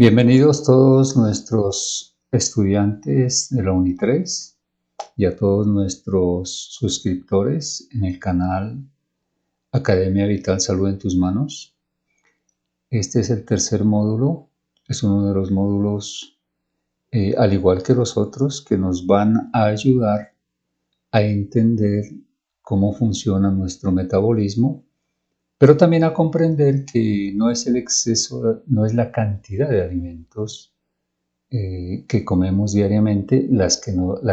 Bienvenidos todos nuestros estudiantes de la Uni3 y a todos nuestros suscriptores en el canal Academia Vital Salud en tus Manos. Este es el tercer módulo, es uno de los módulos, al igual que los otros, que nos van a ayudar a entender cómo funciona nuestro metabolismo, pero también a comprender que no es el exceso, no es la cantidad de alimentos que comemos diariamente la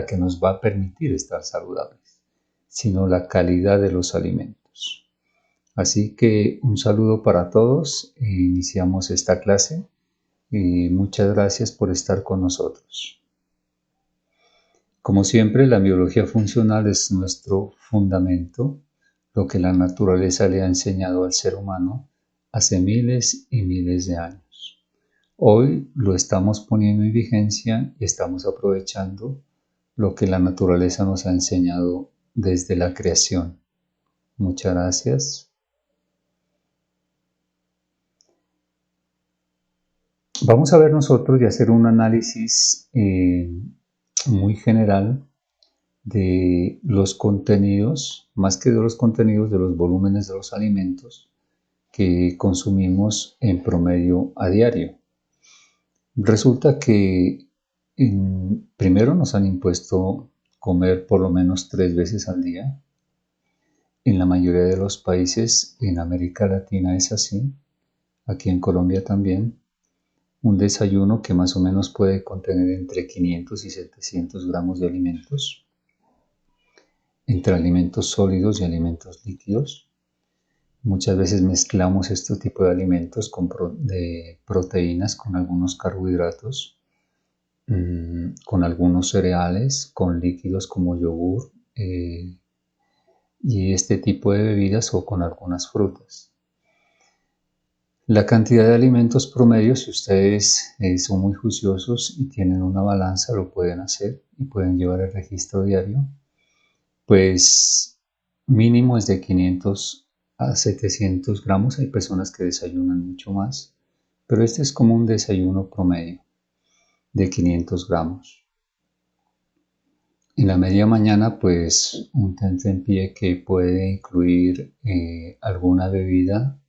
que nos va a permitir estar saludables, sino la calidad de los alimentos. Así que un saludo para todos e iniciamos esta clase y muchas gracias por estar con nosotros. Como siempre, la biología funcional es nuestro fundamento, lo que la naturaleza le ha enseñado al ser humano hace miles y miles de años. Hoy lo estamos poniendo en vigencia y estamos aprovechando lo que la naturaleza nos ha enseñado desde la creación. Muchas gracias. Vamos a ver nosotros y hacer un análisis muy general de los contenidos, más que de los contenidos, de los volúmenes de los alimentos que consumimos en promedio a diario. Resulta que primero nos han impuesto comer por lo menos 3 veces al día. En la mayoría de los países en América Latina es así, aquí en Colombia también. Un desayuno que más o menos puede contener entre 500 y 700 gramos de alimentos, entre alimentos sólidos y alimentos líquidos. Muchas veces mezclamos este tipo de alimentos de proteínas con algunos carbohidratos, con algunos cereales, con líquidos como yogur y este tipo de bebidas o con algunas frutas. La cantidad de alimentos promedio, si ustedes son muy juiciosos y tienen una balanza, lo pueden hacer y pueden llevar el registro diario, pues mínimo es de 500 a 700 gramos. Hay personas que desayunan mucho más, pero este es como un desayuno promedio de 500 gramos. En la media mañana, pues un tentempié que puede incluir alguna bebida,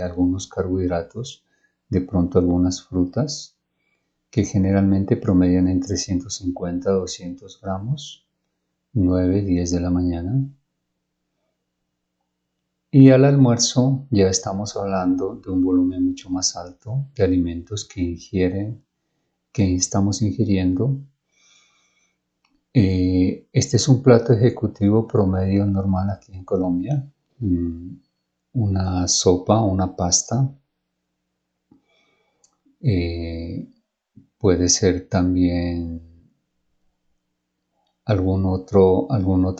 algunos carbohidratos, de pronto algunas frutas, que generalmente promedian entre 150 a 200 gramos, 9-10 de la mañana. Y al almuerzo ya estamos hablando de un volumen mucho más alto de alimentos que estamos ingiriendo. Este es un plato ejecutivo promedio normal aquí en Colombia. Una sopa, una pasta. Puede ser también algún otro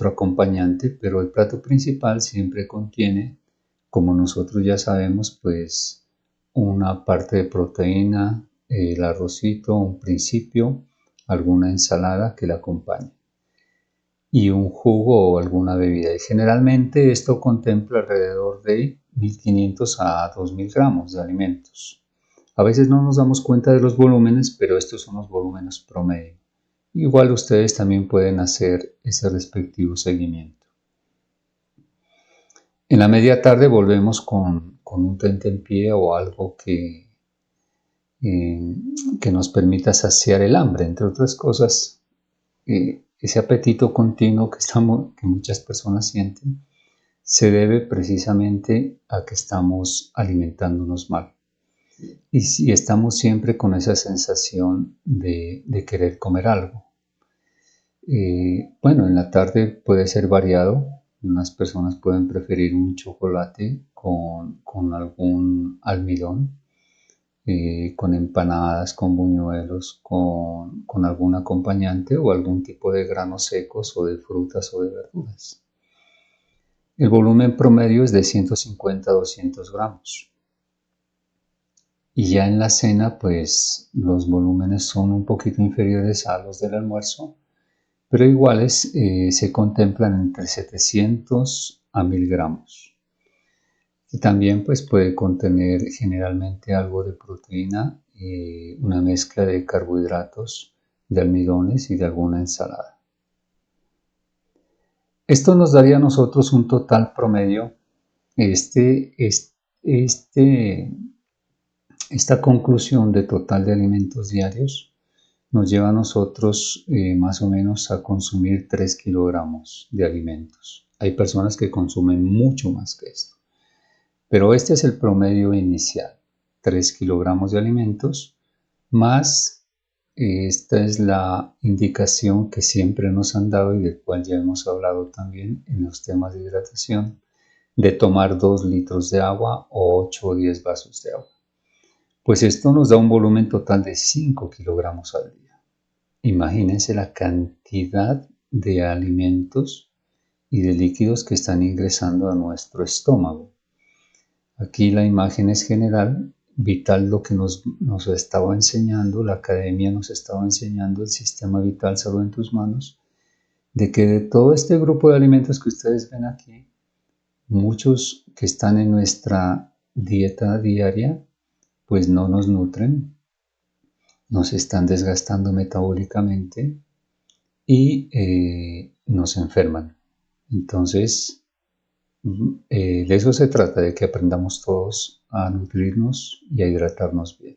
acompañante, pero el plato principal siempre contiene, como nosotros ya sabemos, pues una parte de proteína, el arrocito, un principio, alguna ensalada que la acompañe y un jugo o alguna bebida. Y generalmente esto contempla alrededor de 1500 a 2000 gramos de alimentos. A veces no nos damos cuenta de los volúmenes, pero estos son los volúmenes promedio. Igual ustedes también pueden hacer ese respectivo seguimiento. En la media tarde volvemos con un tentempié o algo que nos permita saciar el hambre, entre otras cosas. Ese apetito continuo que muchas personas sienten se debe precisamente a que estamos alimentándonos mal. Y si estamos siempre con esa sensación de querer comer algo. Bueno, en la tarde puede ser variado. Unas personas pueden preferir un chocolate con algún almidón, con empanadas, con buñuelos, con algún acompañante o algún tipo de granos secos o de frutas o de verduras. El volumen promedio es de 150 a 200 gramos. Y ya en la cena, pues los volúmenes son un poquito inferiores a los del almuerzo, pero iguales se contemplan entre 700 a 1000 gramos. Y también pues puede contener generalmente algo de proteína una mezcla de carbohidratos, de almidones y de alguna ensalada. Esto nos daría a nosotros un total promedio. Esta conclusión de total de alimentos diarios nos lleva a nosotros más o menos a consumir 3 kilogramos de alimentos. Hay personas que consumen mucho más que esto, pero este es el promedio inicial, 3 kilogramos de alimentos, más esta es la indicación que siempre nos han dado y del cual ya hemos hablado también en los temas de hidratación, de tomar 2 litros de agua o 8 o 10 vasos de agua. Pues esto nos da un volumen total de 5 kilogramos al día. Imagínense la cantidad de alimentos y de líquidos que están ingresando a nuestro estómago. Aquí la imagen es general, vital lo que nos estaba enseñando, la academia nos estaba enseñando el sistema vital salud en tus manos, de que de todo este grupo de alimentos que ustedes ven aquí, muchos que están en nuestra dieta diaria, pues no nos nutren, nos están desgastando metabólicamente y nos enferman. Entonces, de eso se trata, de que aprendamos todos a nutrirnos y a hidratarnos bien.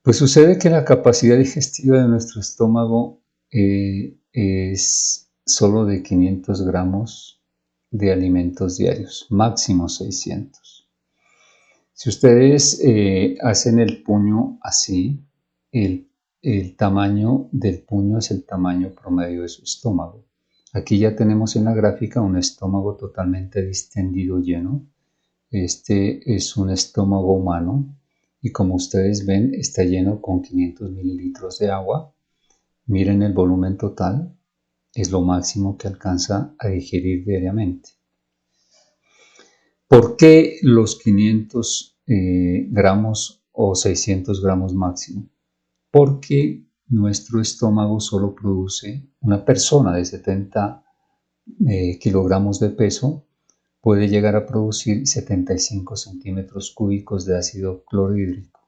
Pues sucede que la capacidad digestiva de nuestro estómago es solo de 500 gramos de alimentos diarios, máximo 600. Si ustedes hacen el puño así, el tamaño del puño es el tamaño promedio de su estómago. Aquí ya tenemos en la gráfica un estómago totalmente distendido, lleno. Este es un estómago humano y como ustedes ven está lleno con 500 mililitros de agua. Miren el volumen total, es lo máximo que alcanza a digerir diariamente. ¿Por qué los 500 gramos o 600 gramos máximo? Porque nuestro estómago solo produce, una persona de 70 kilogramos de peso puede llegar a producir 75 centímetros cúbicos de ácido clorhídrico.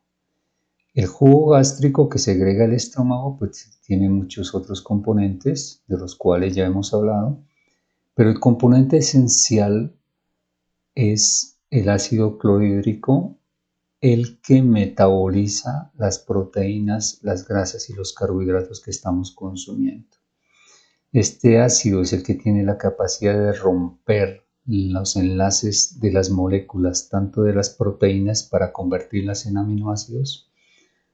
El jugo gástrico que segrega el estómago pues tiene muchos otros componentes de los cuales ya hemos hablado, pero el componente esencial es el ácido clorhídrico, el que metaboliza las proteínas, las grasas y los carbohidratos que estamos consumiendo. Este ácido es el que tiene la capacidad de romper los enlaces de las moléculas, tanto de las proteínas para convertirlas en aminoácidos,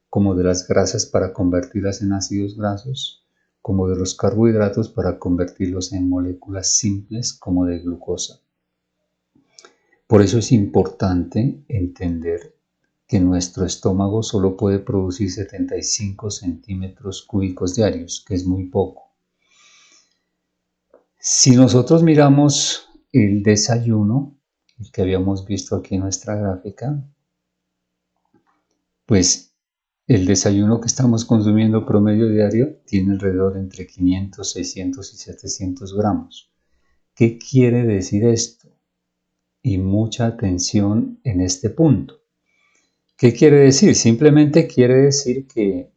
como de las grasas para convertirlas en ácidos grasos, como de los carbohidratos para convertirlos en moléculas simples como de glucosa. Por eso es importante entender que nuestro estómago solo puede producir 75 centímetros cúbicos diarios, que es muy poco. Si nosotros miramos el desayuno, el que habíamos visto aquí en nuestra gráfica, pues el desayuno que estamos consumiendo promedio diario tiene alrededor entre 500, 600 y 700 gramos. ¿Qué quiere decir esto? Y mucha atención en este punto. ¿Qué quiere decir? Simplemente quiere decir que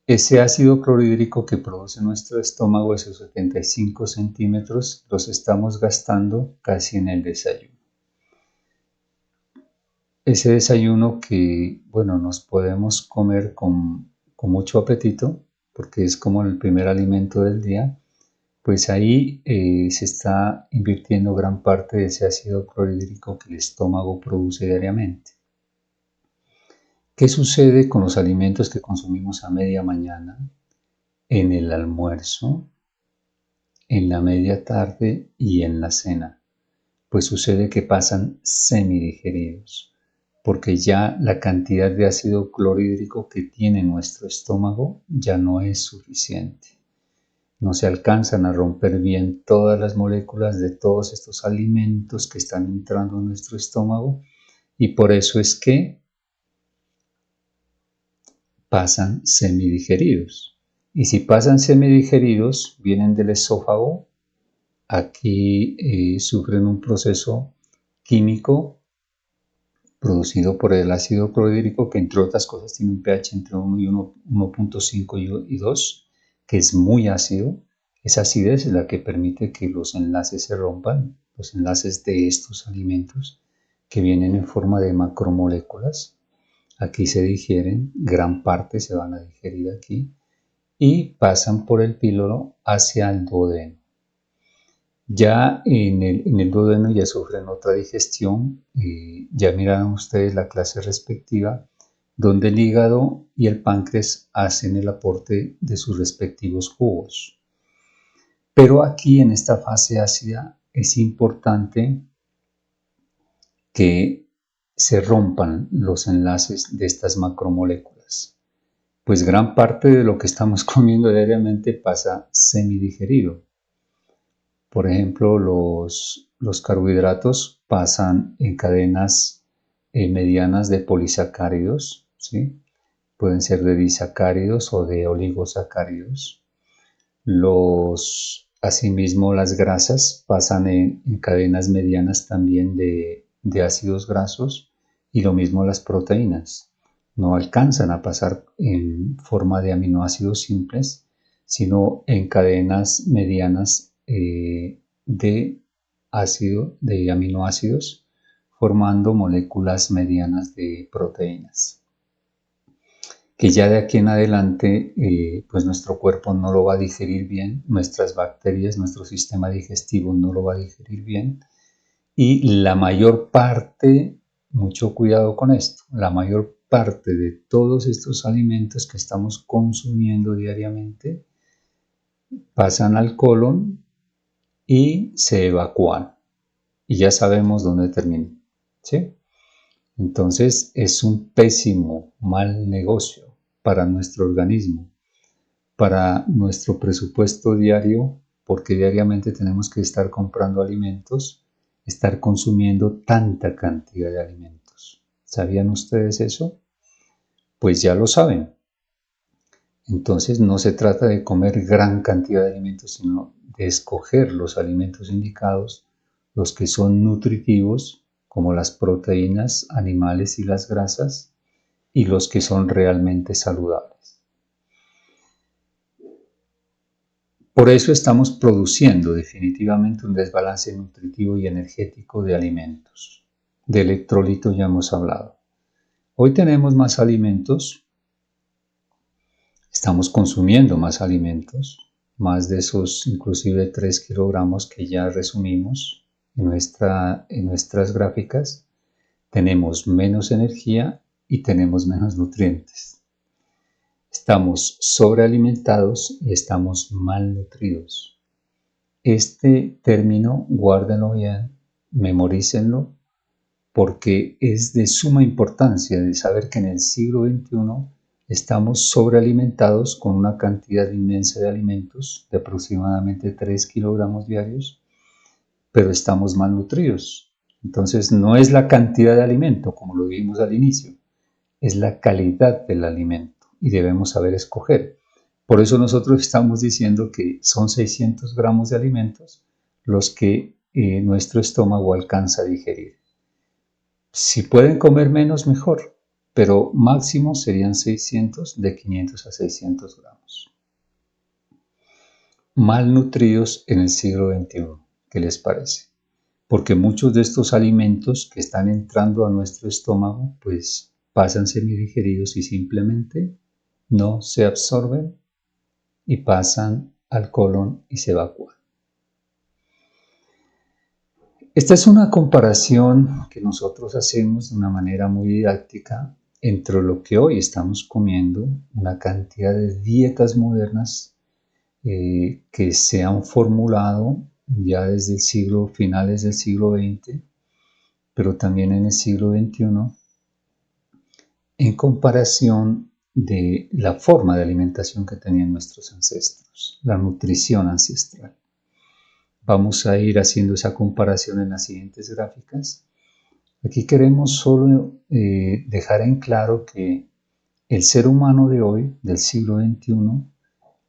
ese ácido clorhídrico que produce nuestro estómago, esos 75 centímetros, los estamos gastando casi en el desayuno. Ese desayuno que, bueno, nos podemos comer con mucho apetito, porque es como el primer alimento del día, pues ahí se está invirtiendo gran parte de ese ácido clorhídrico que el estómago produce diariamente. ¿Qué sucede con los alimentos que consumimos a media mañana, en el almuerzo, en la media tarde y en la cena? Pues sucede que pasan semidigeridos, porque ya la cantidad de ácido clorhídrico que tiene nuestro estómago ya no es suficiente. No se alcanzan a romper bien todas las moléculas de todos estos alimentos que están entrando en nuestro estómago y por eso es que pasan semidigeridos. Y si pasan semidigeridos, vienen del esófago, aquí sufren un proceso químico producido por el ácido clorhídrico, que entre otras cosas tiene un pH entre 1 y 1.5 y 2, que es muy ácido. Esa acidez es la que permite que los enlaces se rompan, los enlaces de estos alimentos que vienen en forma de macromoléculas. Aquí se digieren, gran parte se van a digerir aquí y pasan por el píloro hacia el duodeno. Ya en el duodeno ya sufren otra digestión, ya miraron ustedes la clase respectiva, donde el hígado y el páncreas hacen el aporte de sus respectivos jugos. Pero aquí en esta fase ácida es importante que se rompan los enlaces de estas macromoléculas, pues gran parte de lo que estamos comiendo diariamente pasa semidigerido. Por ejemplo, los carbohidratos pasan en cadenas medianas de polisacáridos, ¿sí? Pueden ser de disacáridos o de oligosacáridos. Asimismo, las grasas pasan en cadenas medianas también de ácidos grasos, y lo mismo las proteínas. No alcanzan a pasar en forma de aminoácidos simples, sino en cadenas medianas de aminoácidos, formando moléculas medianas de proteínas, que ya de aquí en adelante pues nuestro cuerpo no lo va a digerir bien, nuestras bacterias, nuestro sistema digestivo no lo va a digerir bien, y la mayor parte, mucho cuidado con esto, la mayor parte de todos estos alimentos que estamos consumiendo diariamente pasan al colon y se evacúan, y ya sabemos dónde terminan, ¿sí? Entonces es un pésimo, mal negocio para nuestro organismo, para nuestro presupuesto diario, porque diariamente tenemos que estar comprando alimentos, estar consumiendo tanta cantidad de alimentos. ¿Sabían ustedes eso? Pues ya lo saben. Entonces no se trata de comer gran cantidad de alimentos, sino de escoger los alimentos indicados, los que son nutritivos, como las proteínas animales y las grasas, y los que son realmente saludables. Por eso estamos produciendo definitivamente un desbalance nutritivo y energético de alimentos. De electrolitos ya hemos hablado. Hoy tenemos más alimentos, estamos consumiendo más alimentos, más de esos inclusive 3 kilogramos que ya resumimos en nuestras gráficas. Tenemos menos energía y tenemos menos nutrientes. Estamos sobrealimentados y estamos malnutridos. Este término, guárdenlo bien, memorícenlo, porque es de suma importancia de saber que en el siglo XXI estamos sobrealimentados con una cantidad inmensa de alimentos, de aproximadamente 3 kilogramos diarios, pero estamos malnutridos. Entonces no es la cantidad de alimento, como lo vimos al inicio, es la calidad del alimento y debemos saber escoger. Por eso nosotros estamos diciendo que son 600 gramos de alimentos los que nuestro estómago alcanza a digerir. Si pueden comer menos, mejor, pero máximo serían 600, de 500 a 600 gramos. Malnutridos en el siglo XXI, ¿qué les parece? Porque muchos de estos alimentos que están entrando a nuestro estómago, pues pasan semidigeridos y simplemente no se absorben y pasan al colon y se evacúan. Esta es una comparación que nosotros hacemos de una manera muy didáctica entre lo que hoy estamos comiendo, una cantidad de dietas modernas que se han formulado ya desde finales del siglo XX, pero también en el siglo XXI, en comparación de la forma de alimentación que tenían nuestros ancestros, la nutrición ancestral. Vamos a ir haciendo esa comparación en las siguientes gráficas. Aquí queremos solo dejar en claro que el ser humano de hoy, del siglo XXI,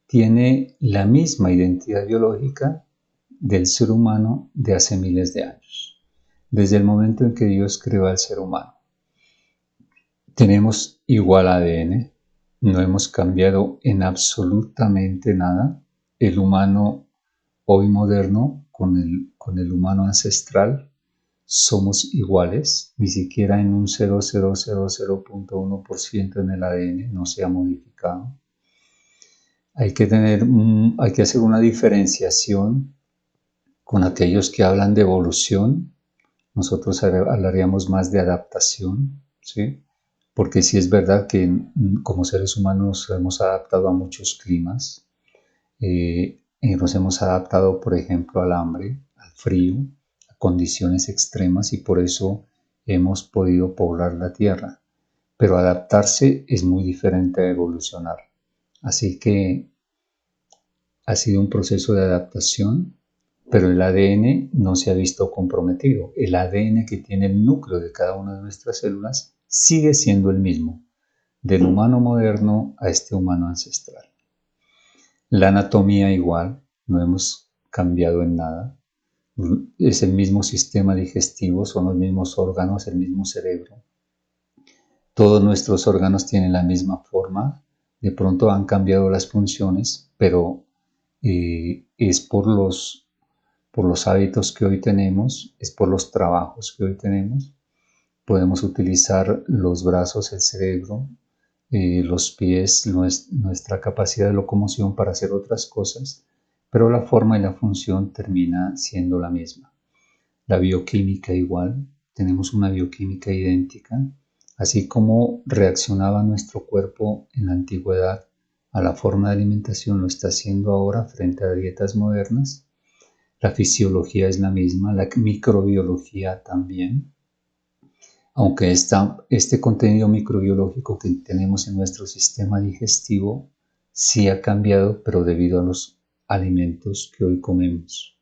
tiene la misma identidad biológica del ser humano de hace miles de años, desde el momento en que Dios creó al ser humano. Tenemos igual ADN, no hemos cambiado en absolutamente nada. El humano hoy moderno con el humano ancestral somos iguales, ni siquiera en un 0,0000,1% en el ADN no se ha modificado. Hay que hacer una diferenciación con aquellos que hablan de evolución. Nosotros hablaríamos más de adaptación, ¿sí? Porque sí es verdad que como seres humanos nos hemos adaptado a muchos climas. Y nos hemos adaptado, por ejemplo, al hambre, al frío, a condiciones extremas y por eso hemos podido poblar la Tierra. Pero adaptarse es muy diferente a evolucionar. Así que ha sido un proceso de adaptación, pero el ADN no se ha visto comprometido. El ADN que tiene el núcleo de cada una de nuestras células sigue siendo el mismo, del humano moderno a este humano ancestral. La anatomía igual, no hemos cambiado en nada. Es el mismo sistema digestivo, son los mismos órganos, el mismo cerebro. Todos nuestros órganos tienen la misma forma. De pronto han cambiado las funciones, pero es por los hábitos que hoy tenemos, es por los trabajos que hoy tenemos. Podemos utilizar los brazos, el cerebro, los pies, nuestra capacidad de locomoción para hacer otras cosas, pero la forma y la función termina siendo la misma. La bioquímica igual, tenemos una bioquímica idéntica, así como reaccionaba nuestro cuerpo en la antigüedad a la forma de alimentación, lo está haciendo ahora frente a dietas modernas. La fisiología es la misma, la microbiología también, aunque este contenido microbiológico que tenemos en nuestro sistema digestivo sí ha cambiado, pero debido a los alimentos que hoy comemos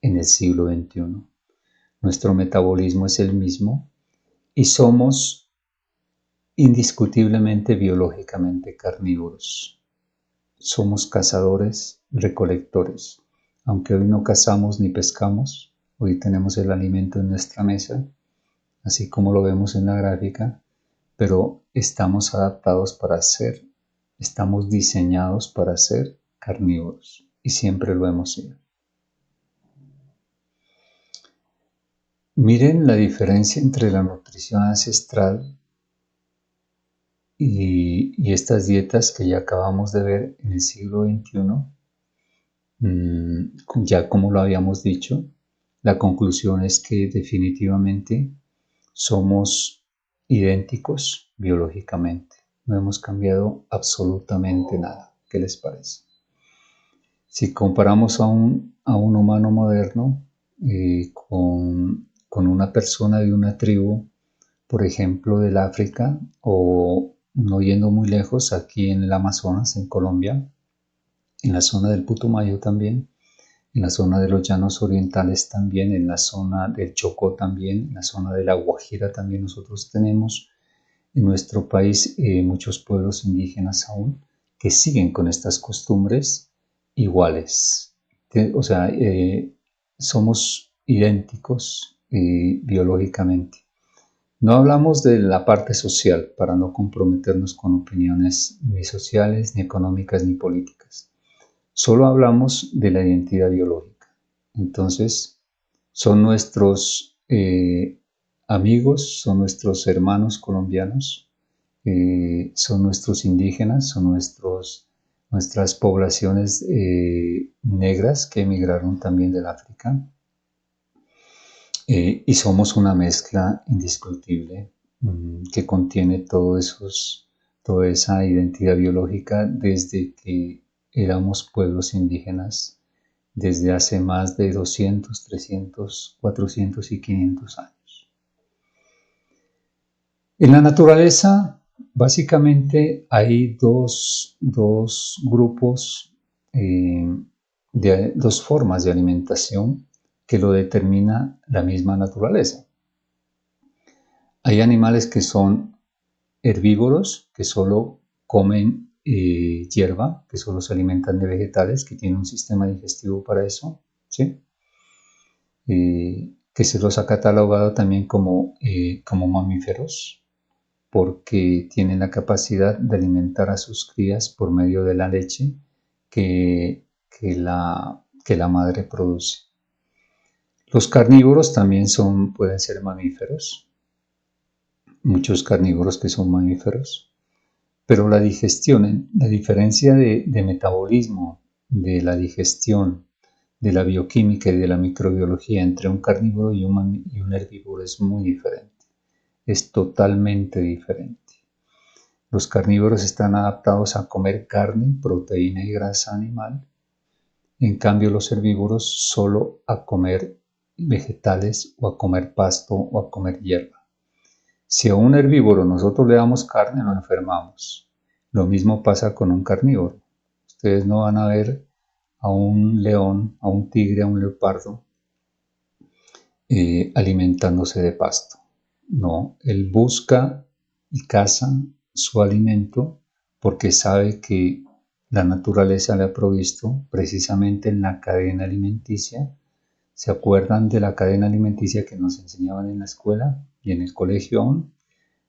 en el siglo XXI. Nuestro metabolismo es el mismo y somos indiscutiblemente biológicamente carnívoros. Somos cazadores, recolectores. Aunque hoy no cazamos ni pescamos, hoy tenemos el alimento en nuestra mesa, así como lo vemos en la gráfica, pero estamos adaptados para ser, estamos diseñados para ser carnívoros y siempre lo hemos sido. Miren la diferencia entre la nutrición ancestral y estas dietas que ya acabamos de ver en el siglo XXI. Ya como lo habíamos dicho, la conclusión es que definitivamente somos idénticos biológicamente. No hemos cambiado absolutamente nada. ¿Qué les parece? Si comparamos a un humano moderno con una persona de una tribu, por ejemplo, del África, o no yendo muy lejos, aquí en el Amazonas, en Colombia, en la zona del Putumayo también, en la zona de los llanos orientales también, en la zona del Chocó también, en la zona de la Guajira también nosotros tenemos en nuestro país muchos pueblos indígenas aún que siguen con estas costumbres iguales. O sea, somos idénticos biológicamente. No hablamos de la parte social para no comprometernos con opiniones ni sociales, ni económicas, ni políticas. Solo hablamos de la identidad biológica. Entonces, son nuestros amigos, son nuestros hermanos colombianos, son nuestros indígenas, son nuestras poblaciones negras que emigraron también del África. Y somos una mezcla indiscutible que contiene toda esa identidad biológica desde que éramos pueblos indígenas desde hace más de 200, 300, 400 y 500 años. En la naturaleza, básicamente hay dos grupos, dos formas de alimentación que lo determina la misma naturaleza. Hay animales que son herbívoros, que solo comen hierba, que solo se alimentan de vegetales, que tienen un sistema digestivo para eso, ¿sí? Que se los ha catalogado también como mamíferos, porque tienen la capacidad de alimentar a sus crías por medio de la leche que la madre produce. Los carnívoros también pueden ser mamíferos, muchos carnívoros que son mamíferos, pero la digestión, la diferencia de metabolismo, de la digestión, de la bioquímica y de la microbiología entre un carnívoro y un herbívoro es muy diferente, es totalmente diferente. Los carnívoros están adaptados a comer carne, proteína y grasa animal. En cambio, los herbívoros solo a comer vegetales o a comer pasto o a comer hierba. Si a un herbívoro nosotros le damos carne, lo enfermamos. Lo mismo pasa con un carnívoro. Ustedes no van a ver a un león, a un tigre, a un leopardo alimentándose de pasto. No, él busca y caza su alimento porque sabe que la naturaleza le ha provisto precisamente en la cadena alimenticia. ¿Se acuerdan de la cadena alimenticia que nos enseñaban en la escuela y en el colegio aún?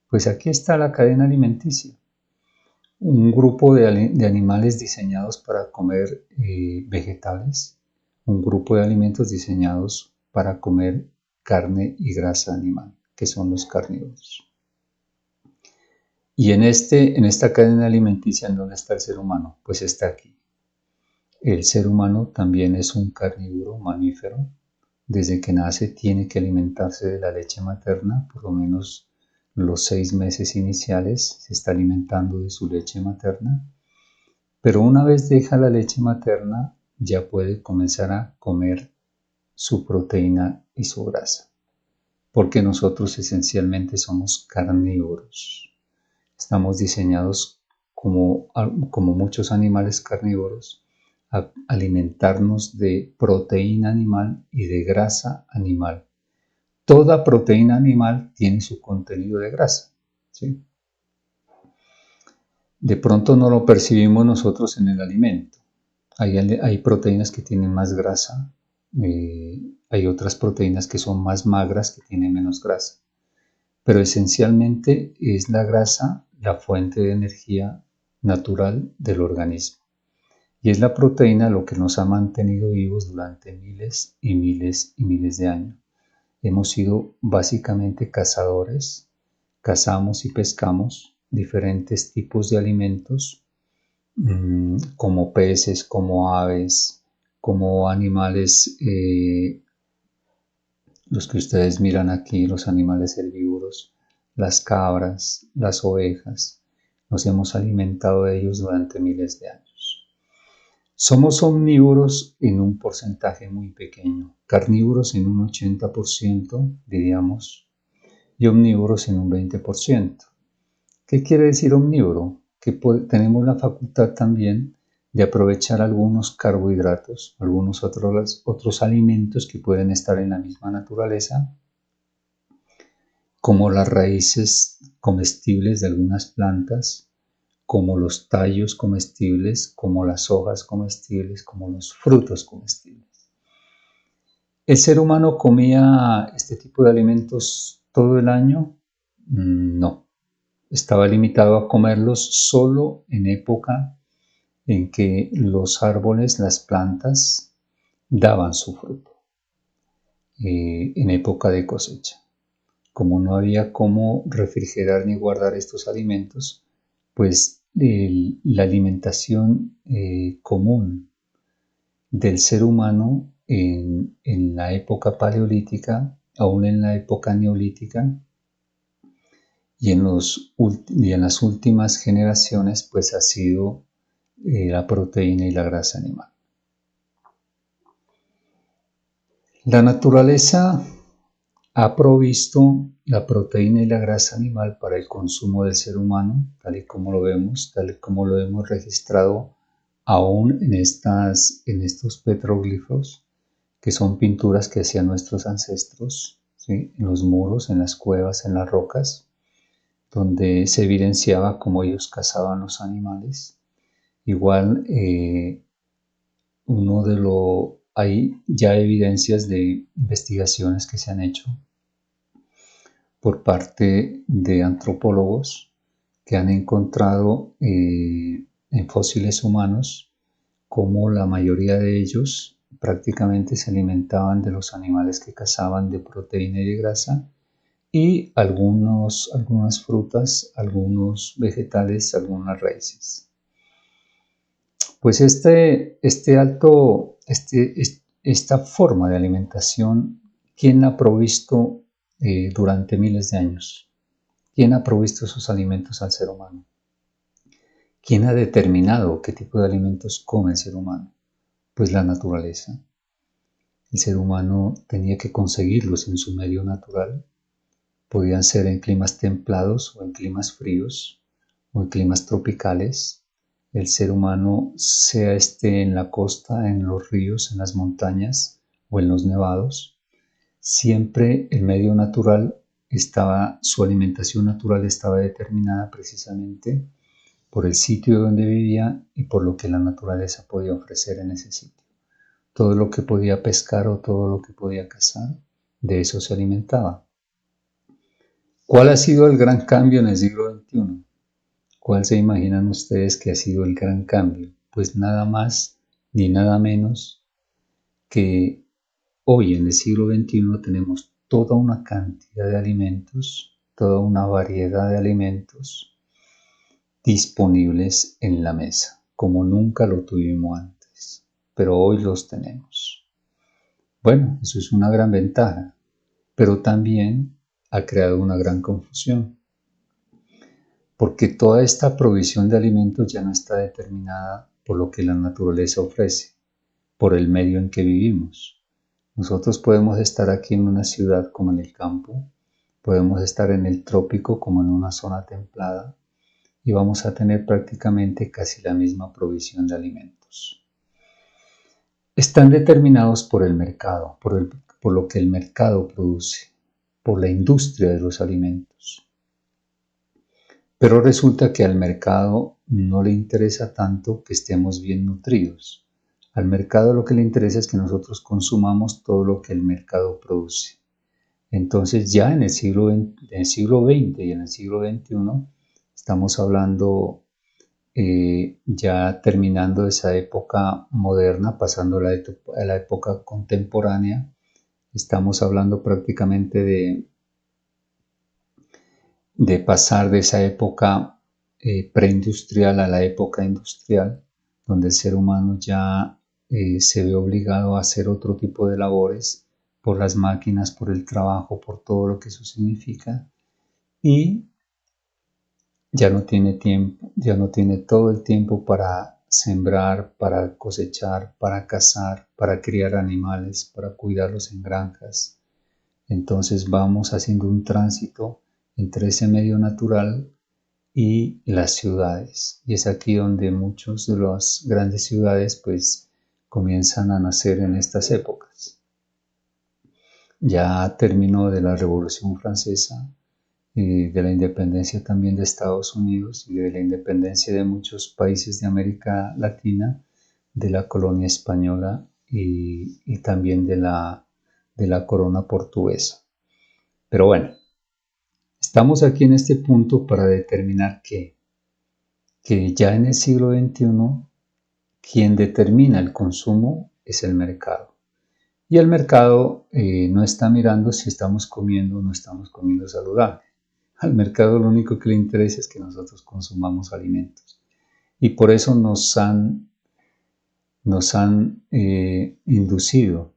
Pues aquí está la cadena alimenticia. Un grupo de animales diseñados para comer vegetales, un grupo de alimentos diseñados para comer carne y grasa animal, que son los carnívoros. Y en esta cadena alimenticia, ¿en dónde está el ser humano? Pues está aquí. El ser humano también es un carnívoro mamífero. Desde que nace tiene que alimentarse de la leche materna, por lo menos los 6 meses iniciales se está alimentando de su leche materna. Pero una vez deja la leche materna, ya puede comenzar a comer su proteína y su grasa, porque nosotros esencialmente somos carnívoros. Estamos diseñados como muchos animales carnívoros a alimentarnos de proteína animal y de grasa animal. Toda proteína animal tiene su contenido de grasa, ¿sí? De pronto no lo percibimos nosotros en el alimento. Hay proteínas que tienen más grasa, hay otras proteínas que son más magras que tienen menos grasa. Pero esencialmente es la grasa la fuente de energía natural del organismo. Y es la proteína lo que nos ha mantenido vivos durante miles y miles y miles de años. Hemos sido básicamente cazadores, cazamos y pescamos diferentes tipos de alimentos, como peces, como aves, como animales, los que ustedes miran aquí, los animales herbívoros, las cabras, las ovejas. Nos hemos alimentado de ellos durante miles de años. Somos omnívoros en un porcentaje muy pequeño, carnívoros en un 80%, diríamos, y omnívoros en un 20%. ¿Qué quiere decir omnívoro? Que tenemos la facultad también de aprovechar algunos carbohidratos, algunos otros alimentos que pueden estar en la misma naturaleza, como las raíces comestibles de algunas plantas, como los tallos comestibles, como las hojas comestibles, como los frutos comestibles. ¿El ser humano comía este tipo de alimentos todo el año? No. Estaba limitado a comerlos solo en época en que los árboles, las plantas, daban su fruto, en época de cosecha. Como no había cómo refrigerar ni guardar estos alimentos, pues la alimentación común del ser humano en la época paleolítica, aún en la época neolítica y en las últimas generaciones, pues ha sido la proteína y la grasa animal. La naturaleza ha provisto la proteína y la grasa animal para el consumo del ser humano, tal y como lo vemos, tal y como lo hemos registrado aún en estos petroglifos, que son pinturas que hacían nuestros ancestros, ¿sí? En los muros, en las cuevas, en las rocas, donde se evidenciaba cómo ellos cazaban los animales. Igual, hay ya evidencias de investigaciones que se han hecho por parte de antropólogos que han encontrado en fósiles humanos como la mayoría de ellos prácticamente se alimentaban de los animales que cazaban, de proteína y de grasa, y algunas frutas, algunos vegetales, algunas raíces. Pues esta forma de alimentación, ¿quién la ha provisto durante miles de años? ¿Quién ha provisto esos alimentos al ser humano? ¿Quién ha determinado qué tipo de alimentos come el ser humano? Pues la naturaleza. El ser humano tenía que conseguirlos en su medio natural. Podían ser en climas templados o en climas fríos o en climas tropicales. El ser humano, sea en la costa, en los ríos, en las montañas o en los nevados, siempre el medio natural su alimentación natural estaba determinada precisamente por el sitio donde vivía y por lo que la naturaleza podía ofrecer en ese sitio. Todo lo que podía pescar o todo lo que podía cazar, de eso se alimentaba. ¿Cuál ha sido el gran cambio en el siglo XXI? ¿Cuál se imaginan ustedes que ha sido el gran cambio? Pues nada más ni nada menos que hoy en el siglo XXI tenemos toda una cantidad de alimentos, toda una variedad de alimentos disponibles en la mesa, como nunca lo tuvimos antes, pero hoy los tenemos. Bueno, eso es una gran ventaja, pero también ha creado una gran confusión, porque toda esta provisión de alimentos ya no está determinada por lo que la naturaleza ofrece, por el medio en que vivimos. Nosotros podemos estar aquí en una ciudad como en el campo, podemos estar en el trópico como en una zona templada y vamos a tener prácticamente casi la misma provisión de alimentos. Están determinados por el mercado, por lo que el mercado produce, por la industria de los alimentos. Pero resulta que al mercado no le interesa tanto que estemos bien nutridos. Al mercado lo que le interesa es que nosotros consumamos todo lo que el mercado produce. Entonces ya en el siglo XX y en el siglo XXI estamos hablando ya terminando esa época moderna, pasando a la época contemporánea. Estamos hablando prácticamente de pasar de esa época preindustrial a la época industrial, donde el ser humano ya se ve obligado a hacer otro tipo de labores por las máquinas, por el trabajo, por todo lo que eso significa, y ya no tiene tiempo, ya no tiene todo el tiempo para sembrar, para cosechar, para cazar, para criar animales, para cuidarlos en granjas. Entonces vamos haciendo un tránsito entre ese medio natural y las ciudades. Y es aquí donde muchas de las grandes ciudades pues comienzan a nacer en estas épocas. Ya terminó de la Revolución Francesa, y de la independencia también de Estados Unidos y de la independencia de muchos países de América Latina, de la colonia española y también de la corona portuguesa. Pero bueno, estamos aquí en este punto para determinar que ya en el siglo XXI quien determina el consumo es el mercado. Y el mercado no está mirando si estamos comiendo o no estamos comiendo saludable. Al mercado lo único que le interesa es que nosotros consumamos alimentos. Y por eso nos han inducido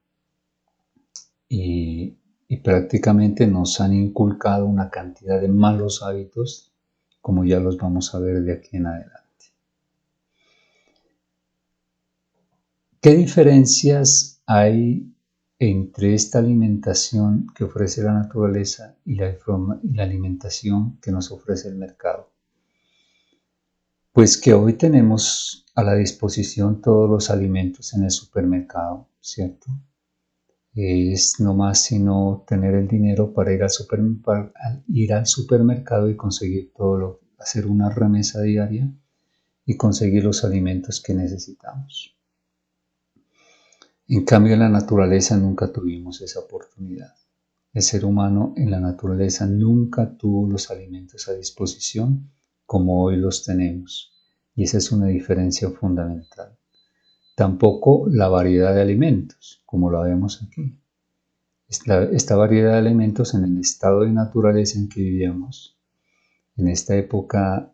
y prácticamente nos han inculcado una cantidad de malos hábitos, como ya los vamos a ver de aquí en adelante. ¿Qué diferencias hay entre esta alimentación que ofrece la naturaleza y la alimentación que nos ofrece el mercado? Pues que hoy tenemos a la disposición todos los alimentos en el supermercado, ¿cierto? Es no más sino tener el dinero para ir al supermercado y conseguir hacer una remesa diaria y conseguir los alimentos que necesitamos. En cambio, en la naturaleza nunca tuvimos esa oportunidad. El ser humano en la naturaleza nunca tuvo los alimentos a disposición como hoy los tenemos, y esa es una diferencia fundamental. Tampoco la variedad de alimentos, como la vemos aquí. Esta variedad de alimentos en el estado de naturaleza en que vivíamos, en esta época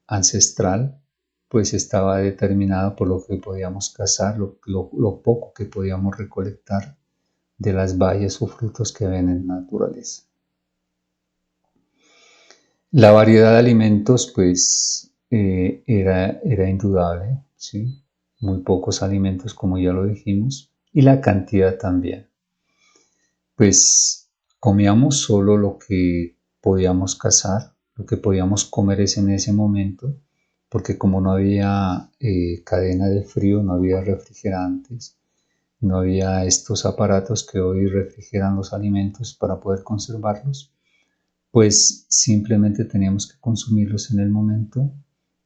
ancestral, pues estaba determinada por lo que podíamos cazar, lo poco que podíamos recolectar de las bayas o frutos que ven en la naturaleza. La variedad de alimentos, pues, era indudable, ¿sí? Muy pocos alimentos, como ya lo dijimos, y la cantidad también. Pues comíamos solo lo que podíamos cazar, lo que podíamos comer en ese momento, porque como no había cadena de frío, no había refrigerantes, no había estos aparatos que hoy refrigeran los alimentos para poder conservarlos, pues simplemente teníamos que consumirlos en el momento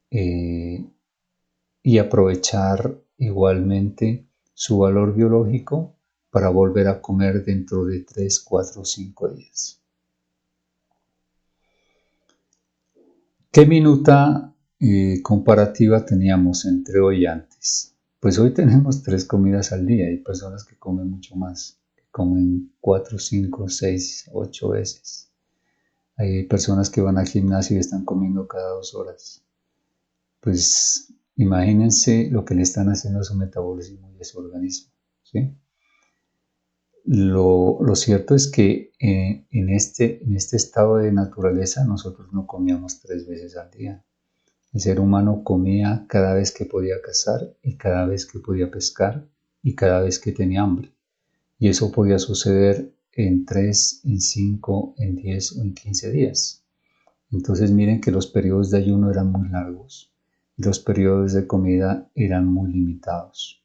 y aprovechar igualmente su valor biológico para volver a comer dentro de 3, 4 o 5 días. ¿Qué minuta comparativa teníamos entre hoy y antes? Pues hoy tenemos 3 comidas al día. Hay personas que comen mucho más, que comen 4, 5, 6, 8 veces. Hay personas que van al gimnasio y están comiendo cada 2 horas. Pues imagínense lo que le están haciendo a su metabolismo y a su organismo, ¿sí? Lo cierto es que en este estado de naturaleza nosotros no comíamos 3 veces al día. El ser humano comía cada vez que podía cazar y cada vez que podía pescar y cada vez que tenía hambre. Y eso podía suceder en 3, en 5, en 10 o en 15 días. Entonces miren que los periodos de ayuno eran muy largos y los periodos de comida eran muy limitados.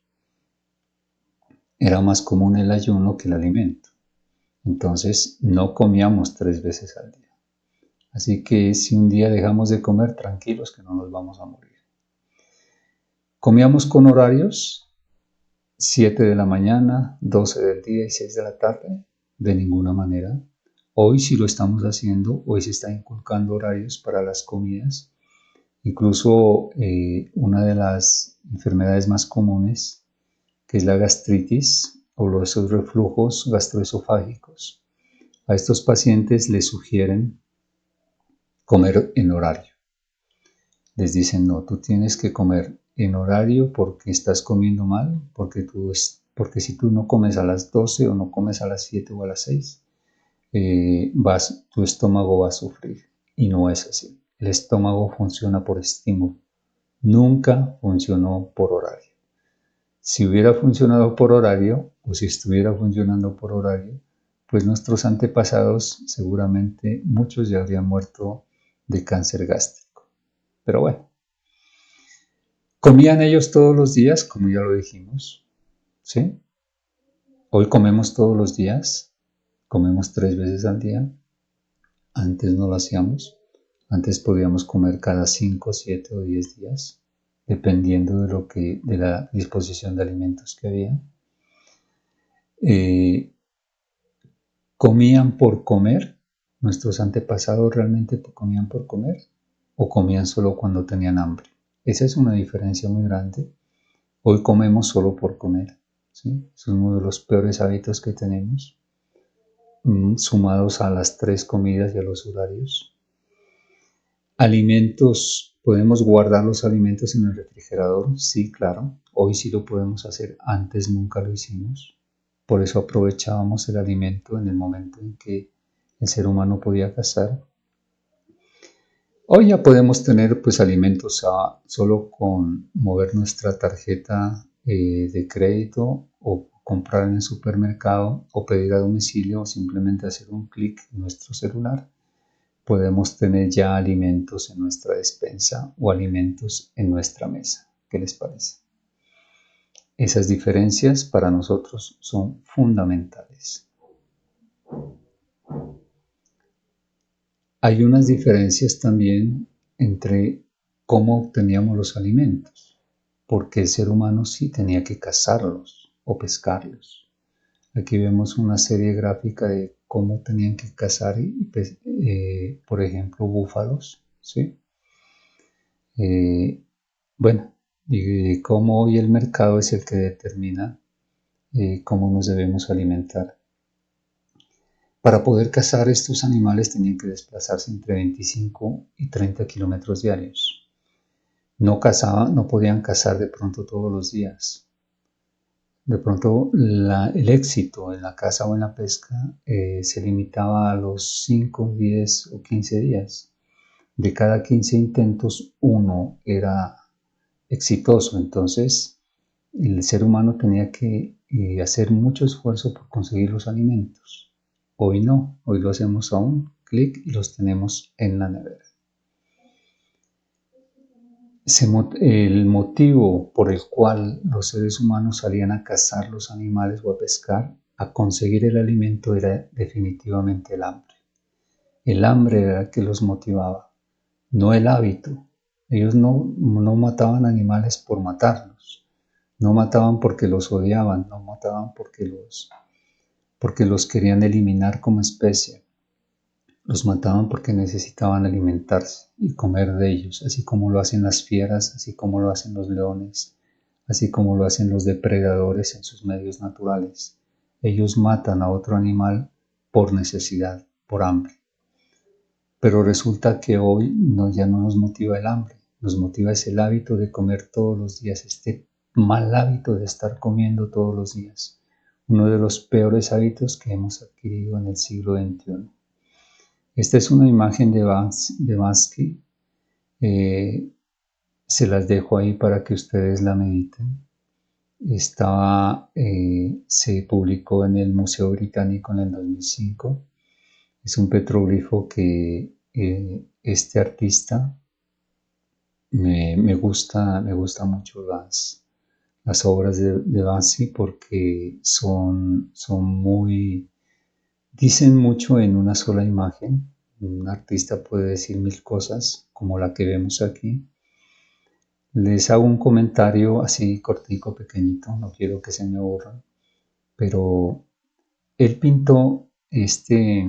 Era más común el ayuno que el alimento. Entonces no comíamos 3 veces al día. Así que si un día dejamos de comer, tranquilos que no nos vamos a morir. Comíamos con horarios, 7 de la mañana, 12 del día y 6 de la tarde, de ninguna manera. Hoy sí lo estamos haciendo, hoy se está inculcando horarios para las comidas. Incluso una de las enfermedades más comunes, que es la gastritis o los reflujos gastroesofágicos, a estos pacientes les sugieren comer en horario. Les dicen, no, tú tienes que comer en horario porque estás comiendo mal, porque si tú no comes a las 12 o no comes a las 7 o a las 6, tu estómago va a sufrir. Y no es así. El estómago funciona por estímulo. Nunca funcionó por horario. Si hubiera funcionado por horario, o si estuviera funcionando por horario, pues nuestros antepasados seguramente muchos ya habrían muerto de cáncer gástrico. Pero bueno, comían ellos todos los días, como ya lo dijimos, ¿sí? Hoy comemos todos los días, comemos 3 veces al día. Antes no lo hacíamos. Antes podíamos comer cada 5, 7 o 10 días, dependiendo de la disposición de alimentos que había. ¿Comían por comer? ¿Nuestros antepasados realmente comían por comer? ¿O comían solo cuando tenían hambre? Esa es una diferencia muy grande. Hoy comemos solo por comer, ¿sí? Es uno de los peores hábitos que tenemos, sumados a las 3 comidas y a los horarios. Alimentos, ¿podemos guardar los alimentos en el refrigerador? Sí, claro. Hoy sí lo podemos hacer, antes nunca lo hicimos. Por eso aprovechábamos el alimento en el momento en que el ser humano podía cazar. Hoy ya podemos tener pues alimentos solo con mover nuestra tarjeta de crédito o comprar en el supermercado o pedir a domicilio o simplemente hacer un clic en nuestro celular. Podemos tener ya alimentos en nuestra despensa o alimentos en nuestra mesa. ¿Qué les parece? Esas diferencias para nosotros son fundamentales. Hay unas diferencias también entre cómo obteníamos los alimentos, porque el ser humano sí tenía que cazarlos o pescarlos. Aquí vemos una serie gráfica de cómo tenían que cazar, por ejemplo, búfalos, ¿sí? Bueno, y cómo hoy el mercado es el que determina cómo nos debemos alimentar. Para poder cazar estos animales tenían que desplazarse entre 25 y 30 kilómetros diarios. No podían cazar de pronto todos los días. De pronto el éxito en la caza o en la pesca se limitaba a los 5, 10 o 15 días. De cada 15 intentos, uno era exitoso. Entonces, el ser humano tenía que hacer mucho esfuerzo por conseguir los alimentos. Hoy no, hoy lo hacemos a un clic y los tenemos en la nevera. El motivo por el cual los seres humanos salían a cazar los animales o a pescar, a conseguir el alimento, era definitivamente el hambre. El hambre era el que los motivaba, no el hábito. Ellos no mataban animales por matarlos, no mataban porque los odiaban, no mataban porque los querían eliminar como especie. Los mataban porque necesitaban alimentarse y comer de ellos, así como lo hacen las fieras, así como lo hacen los leones, así como lo hacen los depredadores en sus medios naturales. Ellos matan a otro animal por necesidad, por hambre. Pero resulta que hoy ya no nos motiva el hambre, nos motiva es el hábito de comer todos los días, este mal hábito de estar comiendo todos los días, uno de los peores hábitos que hemos adquirido en el siglo XXI. Esta es una imagen de Bansky. Se las dejo ahí para que ustedes la mediten. Se publicó en el Museo Británico en el 2005. Es un petroglifo que este artista me gusta mucho las obras de Bansky porque dicen mucho en una sola imagen. Un artista puede decir 1000 cosas, como la que vemos aquí. Les hago un comentario así cortico, pequeñito, no quiero que se me aburran, pero él pintó este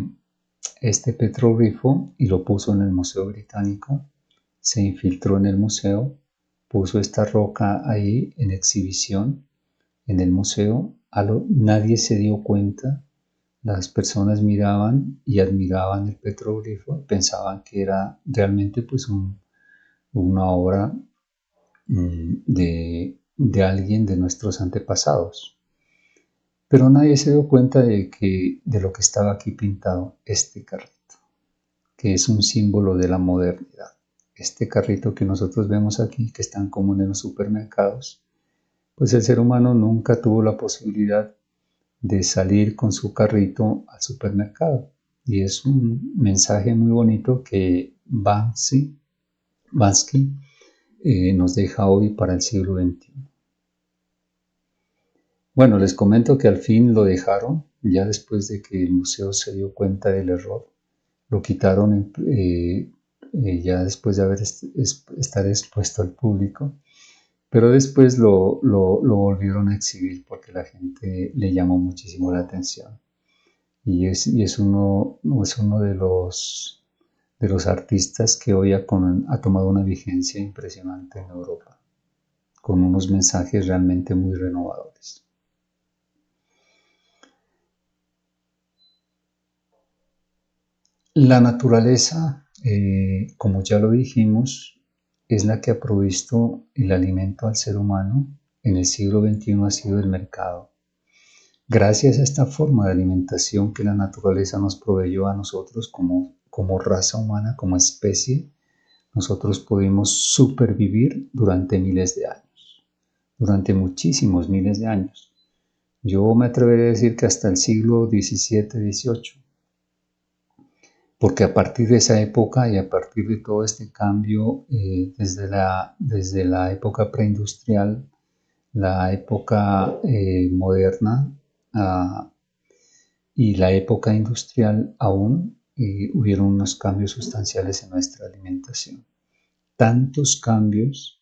petroglifo y lo puso en el Museo Británico, se infiltró en el museo, puso esta roca ahí en exhibición en el museo, nadie se dio cuenta. Las personas miraban y admiraban el petroglifo, pensaban que era realmente pues una obra de alguien de nuestros antepasados. Pero nadie se dio cuenta de lo que estaba aquí pintado, este carrito, que es un símbolo de la modernidad. Este carrito que nosotros vemos aquí, que es tan común en los supermercados, pues el ser humano nunca tuvo la posibilidad de salir con su carrito al supermercado. Y es un mensaje muy bonito que Bansky nos deja hoy para el siglo XXI. Bueno, les comento que al fin lo dejaron, ya después de que el museo se dio cuenta del error. Lo quitaron ya después de estar expuesto al público. Pero después lo volvieron a exhibir porque la gente le llamó muchísimo la atención. Y es uno de los artistas que hoy ha tomado una vigencia impresionante en Europa, con unos mensajes realmente muy renovadores. La naturaleza, como ya lo dijimos, es la que ha provisto el alimento al ser humano. En el siglo XXI ha sido el mercado. Gracias a esta forma de alimentación que la naturaleza nos proveyó a nosotros como raza humana, como especie, nosotros pudimos supervivir durante miles de años, durante muchísimos miles de años. Yo me atrevería a decir que hasta el siglo XVII, XVIII, porque a partir de esa época y a partir de todo este cambio, desde la época preindustrial, la época moderna, y la época industrial aún hubieron unos cambios sustanciales en nuestra alimentación. Tantos cambios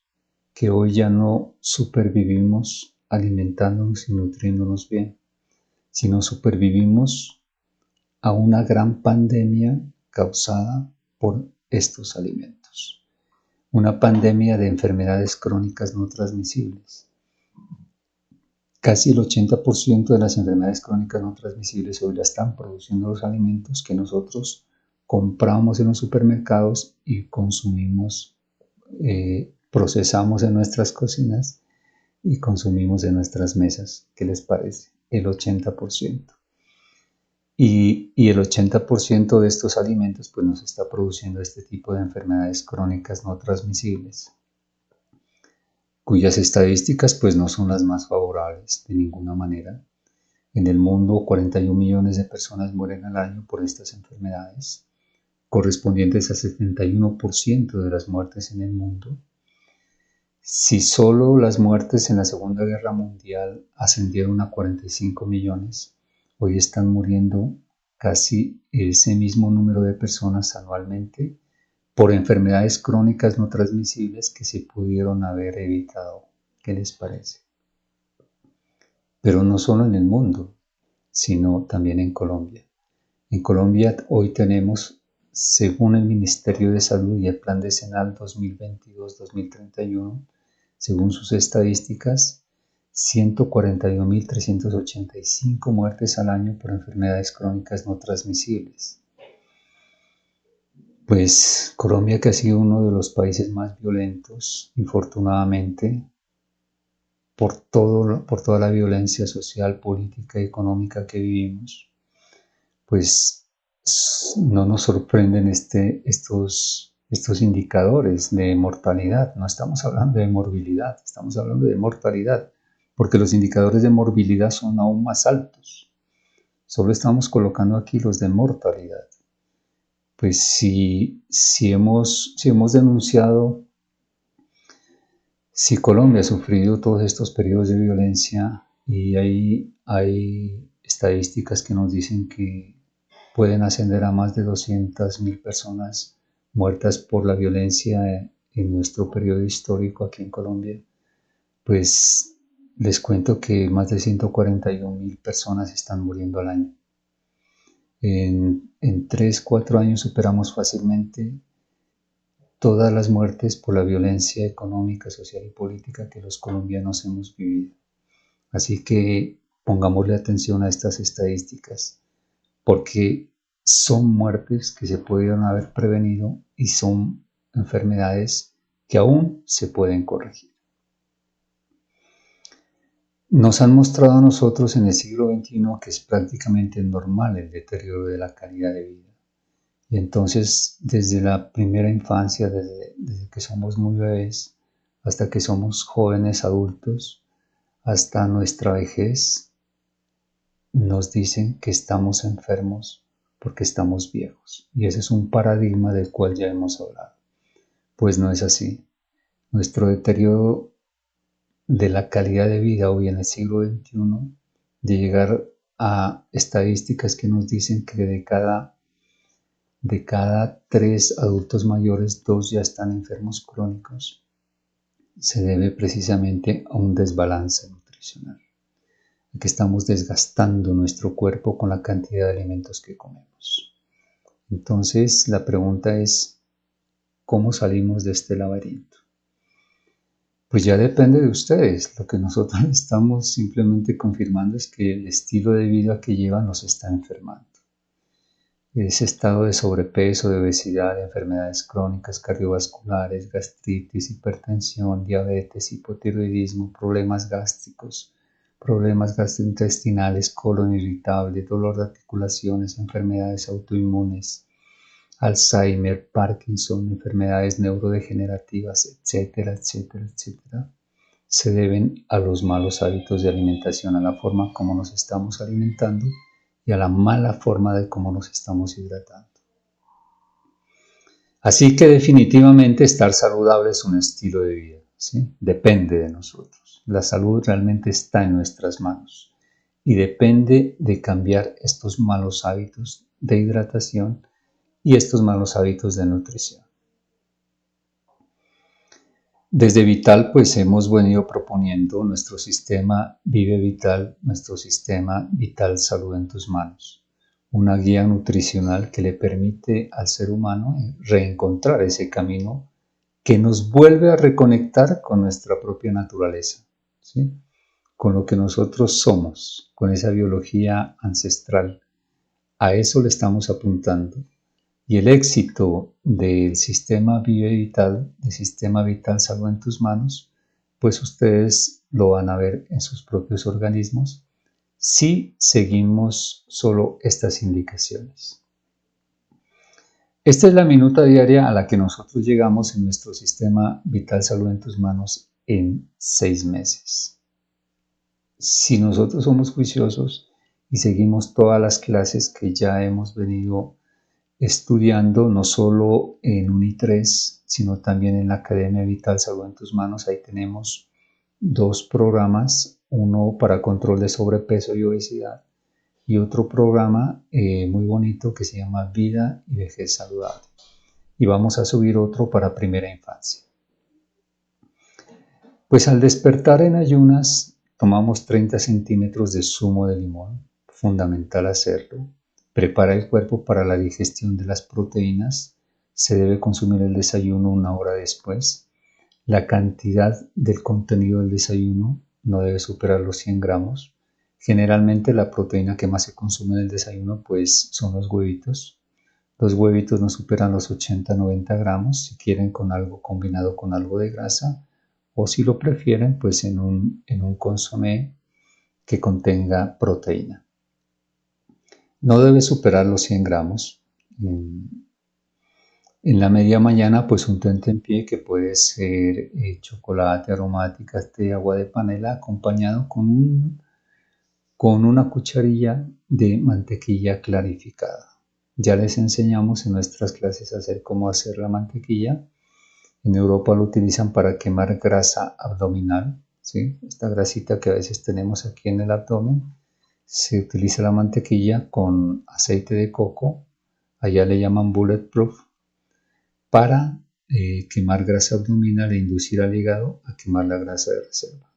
que hoy ya no supervivimos alimentándonos y nutriéndonos bien, sino supervivimos a una gran pandemia causada por estos alimentos. Una pandemia de enfermedades crónicas no transmisibles. Casi el 80% de las enfermedades crónicas no transmisibles hoy la están produciendo los alimentos que nosotros compramos en los supermercados y consumimos, procesamos en nuestras cocinas y consumimos en nuestras mesas. ¿Qué les parece? El 80%. Y el 80% de estos alimentos pues, nos está produciendo este tipo de enfermedades crónicas no transmisibles, cuyas estadísticas pues, no son las más favorables de ninguna manera. En el mundo, 41 millones de personas mueren al año por estas enfermedades, correspondientes al 71% de las muertes en el mundo. Si solo las muertes en la Segunda Guerra Mundial ascendieron a 45 millones, hoy están muriendo casi ese mismo número de personas anualmente por enfermedades crónicas no transmisibles que se pudieron haber evitado. ¿Qué les parece? Pero no solo en el mundo, sino también en Colombia. En Colombia hoy tenemos, según el Ministerio de Salud y el Plan Decenal 2022-2031, según sus estadísticas, 141.385 muertes al año por enfermedades crónicas no transmisibles. Pues Colombia, que ha sido uno de los países más violentos, infortunadamente, por toda la violencia social, política y económica que vivimos, pues no nos sorprenden estos indicadores de mortalidad. No estamos hablando de morbilidad, estamos hablando de mortalidad, porque los indicadores de morbilidad son aún más altos. Solo estamos colocando aquí los de mortalidad. Pues si hemos denunciado, si Colombia ha sufrido todos estos periodos de violencia y hay estadísticas que nos dicen que pueden ascender a más de 200.000 personas muertas por la violencia en nuestro periodo histórico aquí en Colombia, pues les cuento que más de 141.000 personas están muriendo al año. En 3-4 años superamos fácilmente todas las muertes por la violencia económica, social y política que los colombianos hemos vivido. Así que pongámosle atención a estas estadísticas, porque son muertes que se pudieron haber prevenido y son enfermedades que aún se pueden corregir. Nos han mostrado a nosotros en el siglo XXI que es prácticamente normal el deterioro de la calidad de vida. Y entonces, desde la primera infancia, desde que somos muy bebés, hasta que somos jóvenes adultos, hasta nuestra vejez, nos dicen que estamos enfermos porque estamos viejos. Y ese es un paradigma del cual ya hemos hablado. Pues no es así. Nuestro deterioro de la calidad de vida hoy en el siglo XXI, de llegar a estadísticas que nos dicen que de cada 3 adultos mayores, 2 ya están enfermos crónicos, se debe precisamente a un desbalance nutricional, a que estamos desgastando nuestro cuerpo con la cantidad de alimentos que comemos. Entonces, la pregunta es, ¿cómo salimos de este laberinto? Pues ya depende de ustedes. Lo que nosotros estamos simplemente confirmando es que el estilo de vida que llevan los está enfermando. Ese estado de sobrepeso, de obesidad, de enfermedades crónicas, cardiovasculares, gastritis, hipertensión, diabetes, hipotiroidismo, problemas gástricos, problemas gastrointestinales, colon irritable, dolor de articulaciones, enfermedades autoinmunes, Alzheimer, Parkinson, enfermedades neurodegenerativas, etcétera, etcétera, etcétera, se deben a los malos hábitos de alimentación, a la forma como nos estamos alimentando y a la mala forma de cómo nos estamos hidratando. Así que definitivamente estar saludable es un estilo de vida, ¿sí? Depende de nosotros. La salud realmente está en nuestras manos y depende de cambiar estos malos hábitos de hidratación y estos malos hábitos de nutrición. Desde Vital pues hemos venido proponiendo nuestro sistema Vive Vital, nuestro sistema Vital Salud en tus manos, una guía nutricional que le permite al ser humano reencontrar ese camino que nos vuelve a reconectar con nuestra propia naturaleza, ¿sí? Con lo que nosotros somos, con esa biología ancestral. A eso le estamos apuntando. Y el éxito del sistema Vive Vital, del sistema Vital Salud en tus manos, pues ustedes lo van a ver en sus propios organismos si seguimos solo estas indicaciones. Esta es la minuta diaria a la que nosotros llegamos en nuestro sistema Vital Salud en tus manos en 6 meses. Si nosotros somos juiciosos y seguimos todas las clases que ya hemos venido estudiando, no solo en UNI3, sino también en la Academia Vital Salud en tus manos, ahí tenemos 2 programas, uno para control de sobrepeso y obesidad y otro programa muy bonito que se llama Vida y Vejez Saludable. Y vamos a subir otro para primera infancia. Pues al despertar en ayunas, tomamos 30 centímetros de zumo de limón, fundamental hacerlo. Prepara el cuerpo para la digestión de las proteínas. Se debe consumir el desayuno 1 hora después. La cantidad del contenido del desayuno no debe superar los 100 gramos. Generalmente la proteína que más se consume en el desayuno pues son los huevitos. Los huevitos no superan los 80-90 gramos. Si quieren con algo combinado con algo de grasa, o si lo prefieren, pues en un consomé que contenga proteína. No debe superar los 100 gramos. En la media mañana, pues un tentempié que puede ser chocolate, aromáticas, té, agua de panela, acompañado con una cucharilla de mantequilla clarificada. Ya les enseñamos en nuestras clases a hacer cómo hacer la mantequilla. En Europa lo utilizan para quemar grasa abdominal, ¿sí? Esta grasita que a veces tenemos aquí en el abdomen. Se utiliza la mantequilla con aceite de coco, allá le llaman bulletproof, para quemar grasa abdominal e inducir al hígado a quemar la grasa de reserva.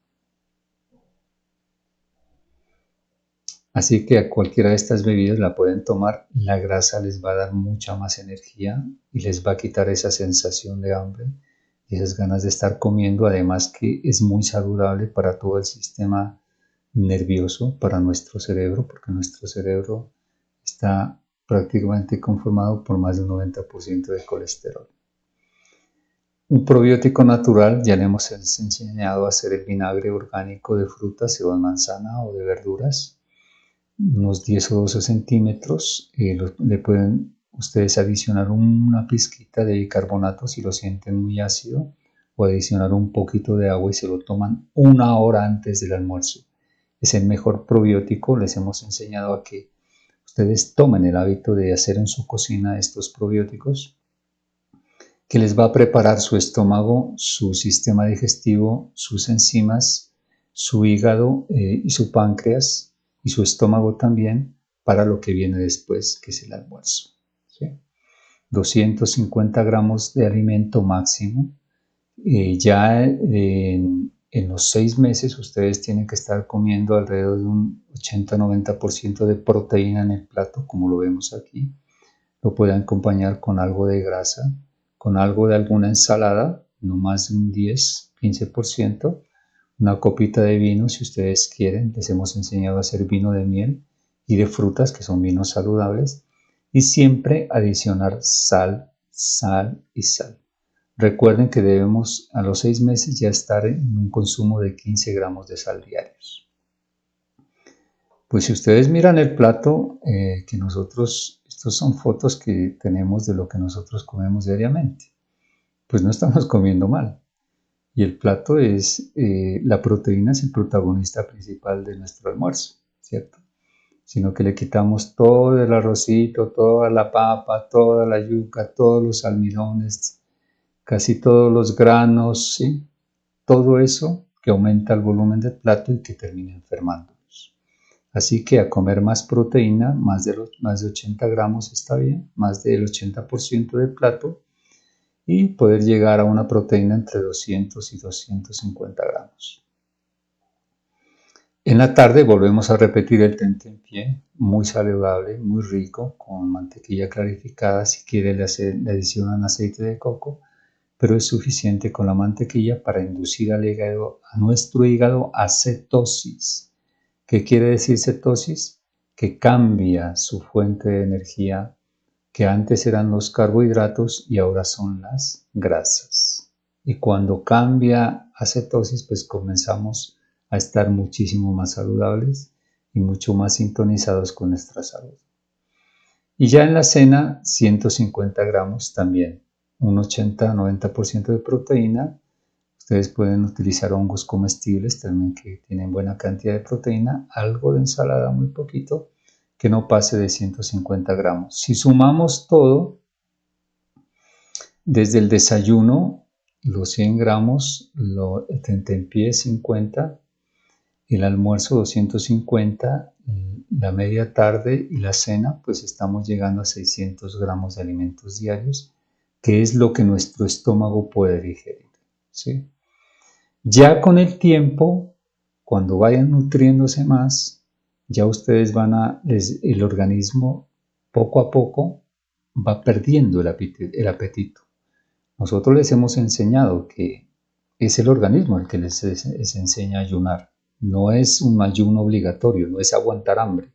Así que a cualquiera de estas bebidas la pueden tomar, la grasa les va a dar mucha más energía y les va a quitar esa sensación de hambre y esas ganas de estar comiendo, además que es muy saludable para todo el sistema nervioso, para nuestro cerebro, porque nuestro cerebro está prácticamente conformado por más de un 90% de colesterol. Un probiótico natural, ya le hemos enseñado a hacer el vinagre orgánico de frutas, o de manzana o de verduras, unos 10 o 12 centímetros. Le pueden ustedes adicionar una pizquita de bicarbonato si lo sienten muy ácido, o adicionar un poquito de agua y se lo toman 1 hora antes del almuerzo. Es el mejor probiótico. Les hemos enseñado a que ustedes tomen el hábito de hacer en su cocina estos probióticos, que les va a preparar su estómago, su sistema digestivo, sus enzimas, su hígado y su páncreas, y su estómago también, para lo que viene después, que es el almuerzo, ¿sí? 250 gramos de alimento máximo. Ya en los 6 meses ustedes tienen que estar comiendo alrededor de un 80-90% de proteína en el plato, como lo vemos aquí. Lo pueden acompañar con algo de grasa, con algo de alguna ensalada, no más de un 10-15%, una copita de vino si ustedes quieren. Les hemos enseñado a hacer vino de miel y de frutas, que son vinos saludables, y siempre adicionar sal, sal y sal. Recuerden que debemos a los 6 meses ya estar en un consumo de 15 gramos de sal diarios. Pues si ustedes miran el plato que nosotros, estos son fotos que tenemos de lo que nosotros comemos diariamente, pues no estamos comiendo mal. Y el plato es, la proteína es el protagonista principal de nuestro almuerzo, ¿cierto? Sino que le quitamos todo el arrocito, toda la papa, toda la yuca, todos los almidones, casi todos los granos, ¿sí? Todo eso que aumenta el volumen del plato y que termina enfermándonos. Así que a comer más proteína, más de 80 gramos está bien, más del 80% del plato, y poder llegar a una proteína entre 200 y 250 gramos. En la tarde volvemos a repetir el tentempié, muy saludable, muy rico, con mantequilla clarificada. Si quiere le adicionan aceite de coco, pero es suficiente con la mantequilla para inducir al hígado, a nuestro hígado, a cetosis. ¿Qué quiere decir cetosis? Que cambia su fuente de energía, que antes eran los carbohidratos y ahora son las grasas. Y cuando cambia a cetosis, pues comenzamos a estar muchísimo más saludables y mucho más sintonizados con nuestra salud. Y ya en la cena, 150 gramos también, un 80-90% de proteína. Ustedes pueden utilizar hongos comestibles también que tienen buena cantidad de proteína, algo de ensalada, muy poquito, que no pase de 150 gramos. Si sumamos todo, desde el desayuno, los 100 gramos, el tentempié 50, el almuerzo 250, la media tarde y la cena, pues estamos llegando a 600 gramos de alimentos diarios, que es lo que nuestro estómago puede digerir, ¿sí? Ya con el tiempo, cuando vayan nutriéndose más, ya ustedes el organismo poco a poco va perdiendo el apetito. Nosotros les hemos enseñado que es el organismo el que les enseña a ayunar. No es un ayuno obligatorio, no es aguantar hambre.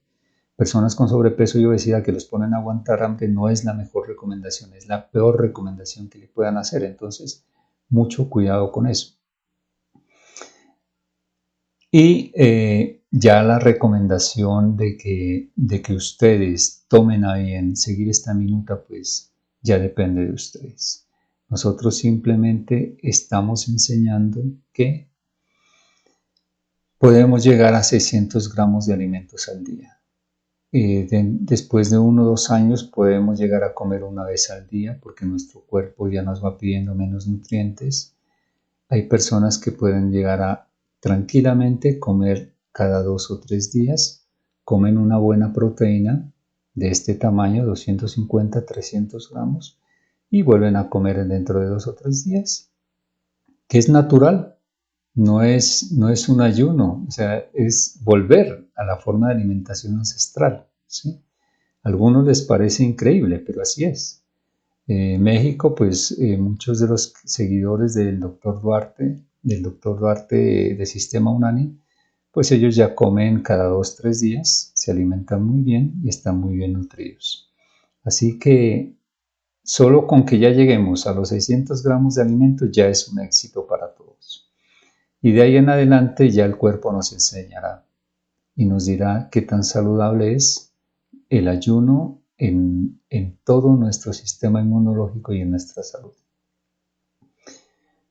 Personas con sobrepeso y obesidad que los ponen a aguantar hambre no es la mejor recomendación, es la peor recomendación que le puedan hacer. Entonces, mucho cuidado con eso. Y ya la recomendación de que ustedes tomen a bien seguir esta minuta, pues ya depende de ustedes. Nosotros simplemente estamos enseñando que podemos llegar a 600 gramos de alimentos al día. Después de 1 o 2 años podemos llegar a comer una vez al día porque nuestro cuerpo ya nos va pidiendo menos nutrientes. Hay personas que pueden llegar a tranquilamente comer cada 2 o 3 días, comen una buena proteína de este tamaño, 250-300 gramos, y vuelven a comer dentro de 2 o 3 días, que es natural, no es un ayuno, o sea, es volver a la forma de alimentación ancestral, ¿sí? A algunos les parece increíble, pero así es. México, pues muchos de los seguidores del doctor Duarte de Sistema Unani, pues ellos ya comen cada 2 o 3 días, se alimentan muy bien y están muy bien nutridos. Así que solo con que ya lleguemos a los 600 gramos de alimento ya es un éxito para todos. Y de ahí en adelante ya el cuerpo nos enseñará y nos dirá qué tan saludable es el ayuno en todo nuestro sistema inmunológico y en nuestra salud.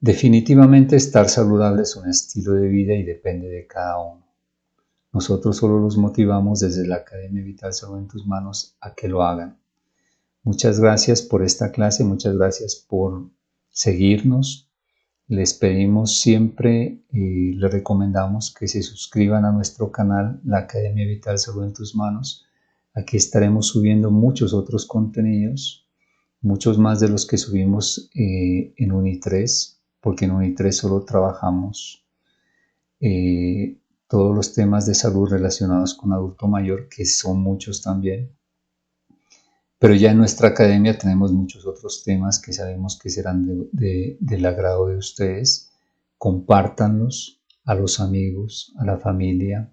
Definitivamente estar saludable es un estilo de vida y depende de cada uno. Nosotros solo los motivamos desde la Academia Vital Salud en Tus Manos a que lo hagan. Muchas gracias por esta clase, muchas gracias por seguirnos. Les pedimos siempre y les recomendamos que se suscriban a nuestro canal, la Academia Vital Salud en Tus Manos. Aquí estaremos subiendo muchos otros contenidos, muchos más de los que subimos en Uni3, porque en Uni3 solo trabajamos todos los temas de salud relacionados con adulto mayor, que son muchos también. Pero ya en nuestra academia tenemos muchos otros temas que sabemos que serán del agrado de ustedes. Compártanlos a los amigos, a la familia,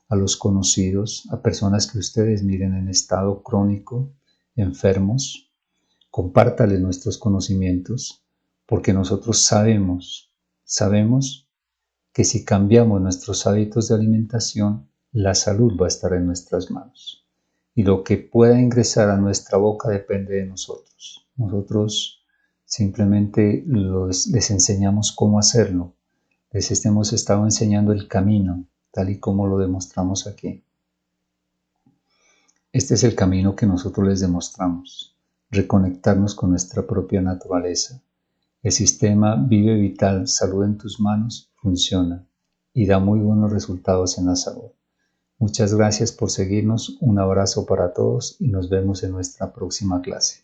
a los conocidos, a personas que ustedes miren en estado crónico, enfermos. Compártales nuestros conocimientos, porque nosotros sabemos que si cambiamos nuestros hábitos de alimentación, la salud va a estar en nuestras manos. Y lo que pueda ingresar a nuestra boca depende de nosotros. Nosotros simplemente les enseñamos cómo hacerlo. Les hemos estado enseñando el camino, tal y como lo demostramos aquí. Este es el camino que nosotros les demostramos. Reconectarnos con nuestra propia naturaleza. El sistema Vive Vital Salud en Tus Manos funciona y da muy buenos resultados en la salud. Muchas gracias por seguirnos, un abrazo para todos y nos vemos en nuestra próxima clase.